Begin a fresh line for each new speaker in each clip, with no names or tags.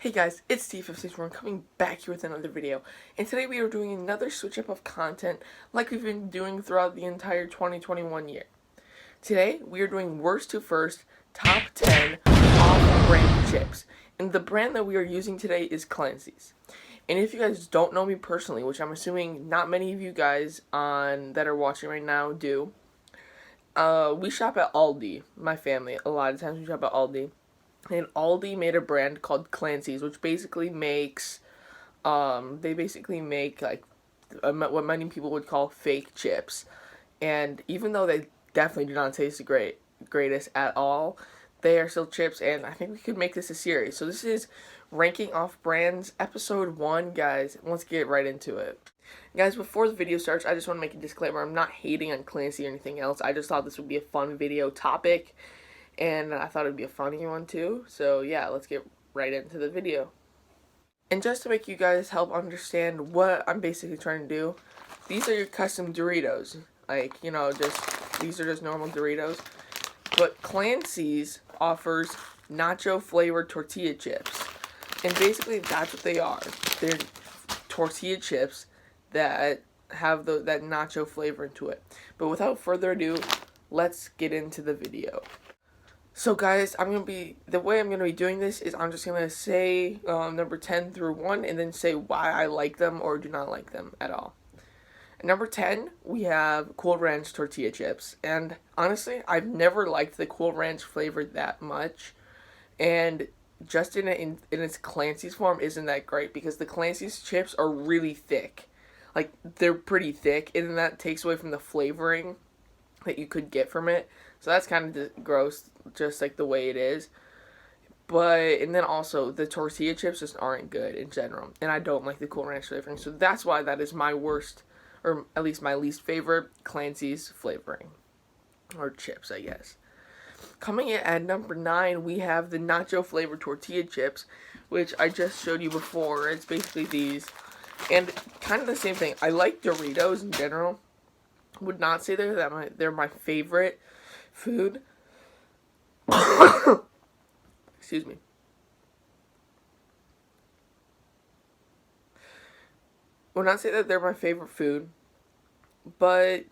Hey guys, it's Steve of I'm coming back here with another video, and today we are doing another switch up of content like we've been doing throughout the entire 2021 year. Today we are doing worst to first, top 10 off-brand chips, and the brand that we are using today is Clancy's. And if you guys don't know me personally, which I'm assuming not many of you guys that are watching right now do, we shop at Aldi, my family. A lot of times we shop at Aldi. And Aldi made a brand called Clancy's, which basically makes, they basically make like what many people would call fake chips. And even though they definitely do not taste the greatest at all, they are still chips, and I think we could make this a series. So this is Ranking Off Brands, episode 1, guys. Let's get right into it. Guys, before the video starts, I just want to make a disclaimer. I'm not hating on Clancy or anything else. I just thought this would be a fun video topic, and I thought it would be a funny one too. So yeah, let's get right into the video. And just to make you guys help understand what I'm basically trying to do, these are your custom Doritos. Like, you know, these are just normal Doritos. But Clancy's offers nacho flavored tortilla chips. And basically that's what they are. They're tortilla chips that have that nacho flavor into it. But without further ado, let's get into the video. So guys, the way I'm gonna be doing this is I'm just gonna say number 10 through 1 and then say why I like them or do not like them at all. At number 10, we have Cool Ranch tortilla chips, and honestly, I've never liked the Cool Ranch flavor that much, and just in its Clancy's form isn't that great because the Clancy's chips are really thick. Like, they're pretty thick, and that takes away from the flavoring that you could get from it. So that's kind of gross, just like the way it is. And then also, the tortilla chips just aren't good in general. And I don't like the Cool Ranch flavoring. So that's why that is my worst, or at least my least favorite, Clancy's flavoring. Or chips, I guess. Coming in at number 9, we have the nacho flavored tortilla chips, which I just showed you before. It's basically these. And kind of the same thing. I like Doritos in general. Would not say they're my favorite food. Excuse me. Would not say that they're my favorite food, but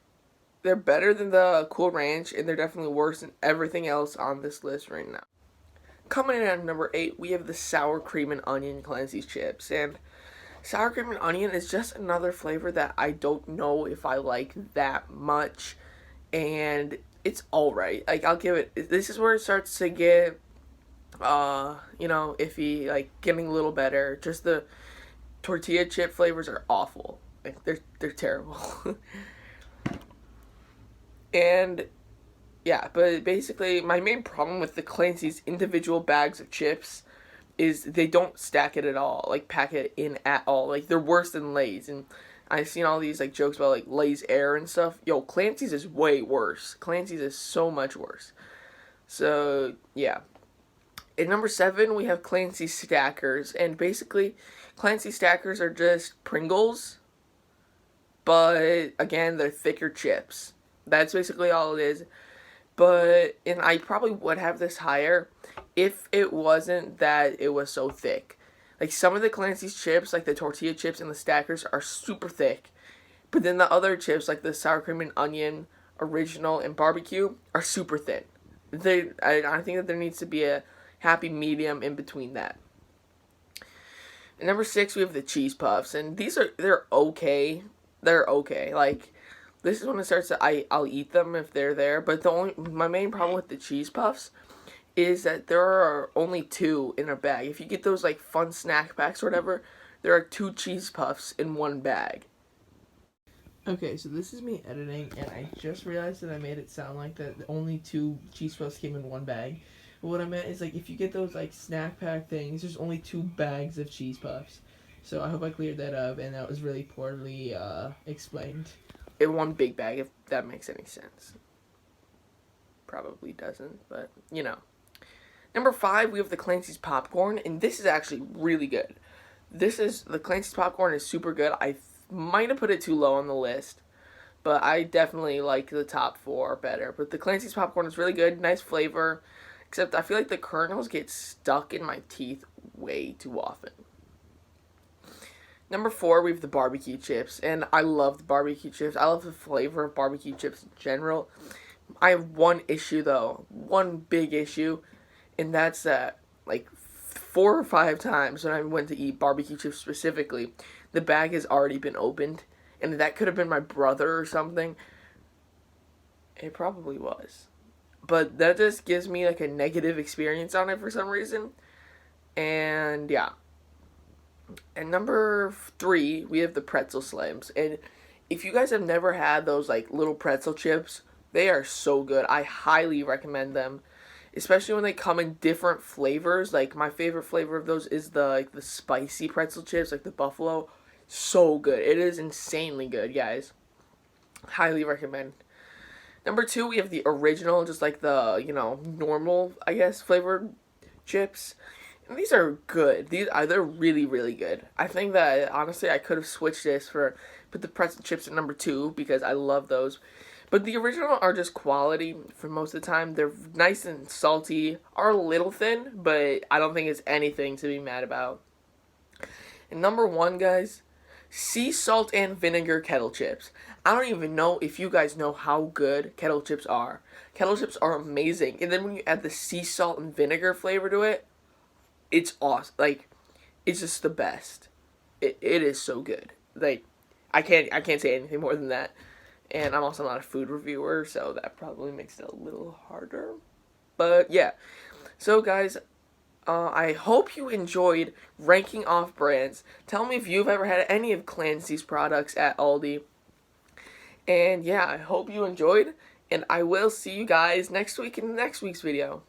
they're better than the Cool Ranch, and they're definitely worse than everything else on this list right now. Coming in at number 8, we have the sour cream and onion Clancy's chips, and sour cream and onion is just another flavor that I don't know if I like that much, and it's alright. Like, I'll give it, this is where it starts to get, iffy, like, getting a little better. Just the tortilla chip flavors are awful. Like, they're terrible. And, yeah, but basically, my main problem with the Clancy's individual bags of chips is they don't stack it at all, like pack it in at all. Like, they're worse than Lay's, and I've seen all these like jokes about like Lay's Air and stuff. Yo, Clancy's is way worse. Clancy's is so much worse. So yeah. At number 7, we have Clancy Stackers, and basically, Clancy Stackers are just Pringles, but again, they're thicker chips. That's basically all it is. And I probably would have this higher if it wasn't that it was so thick. Like, some of the Clancy's chips, like the tortilla chips and the Stackers, are super thick. But then the other chips, like the sour cream and onion, original, and barbecue, are super thin. I think that there needs to be a happy medium in between that. At number 6, we have the cheese puffs, and they're okay. They're okay. Like, this is when it starts to, I'll eat them if they're there, but my main problem with the cheese puffs is that there are only 2 in a bag. If you get those like fun snack packs or whatever, there are 2 cheese puffs in one bag. Okay, so this is me editing, and I just realized that I made it sound like that only 2 cheese puffs came in one bag. But what I meant is, like, if you get those like snack pack things, there's only 2 bags of cheese puffs. So I hope I cleared that up, and that was really poorly explained. In one big bag, if that makes any sense. Probably doesn't, but you know. Number 5, we have the Clancy's popcorn, and this is actually really good. The Clancy's popcorn is super good. I might have put it too low on the list, but I definitely like the top 4 better. But the Clancy's popcorn is really good, nice flavor, except I feel like the kernels get stuck in my teeth way too often. Number 4, we have the barbecue chips, and I love the barbecue chips. I love the flavor of barbecue chips in general. I have one issue though, one big issue, and that's that, like, 4 or 5 times when I went to eat barbecue chips specifically, the bag has already been opened, and that could have been my brother or something. It probably was. But that just gives me like a negative experience on it for some reason. And yeah. And number 3, we have the pretzel slims. And if you guys have never had those like little pretzel chips, they are so good. I highly recommend them, especially when they come in different flavors. Like my favorite flavor of those is the spicy pretzel chips, like the buffalo. So good. It is insanely good, guys. Highly recommend. Number 2, we have the original, just like the, normal, I guess, flavored chips. And these are good. They're really, really good. I think that, honestly, I could have switched this put the pretzel chips at number 2 because I love those. But the original are just quality for most of the time. They're nice and salty, are a little thin, but I don't think it's anything to be mad about. And number 1, guys, sea salt and vinegar kettle chips. I don't even know if you guys know how good kettle chips are. Kettle chips are amazing. And then when you add the sea salt and vinegar flavor to it, it's awesome. Like, it's just the best. It is so good. Like, I can't say anything more than that. And I'm also not a food reviewer, so that probably makes it a little harder. But yeah. So guys, I hope you enjoyed ranking Offbrands. Tell me if you've ever had any of Clancy's products at Aldi. And yeah, I hope you enjoyed, and I will see you guys next week in the next week's video.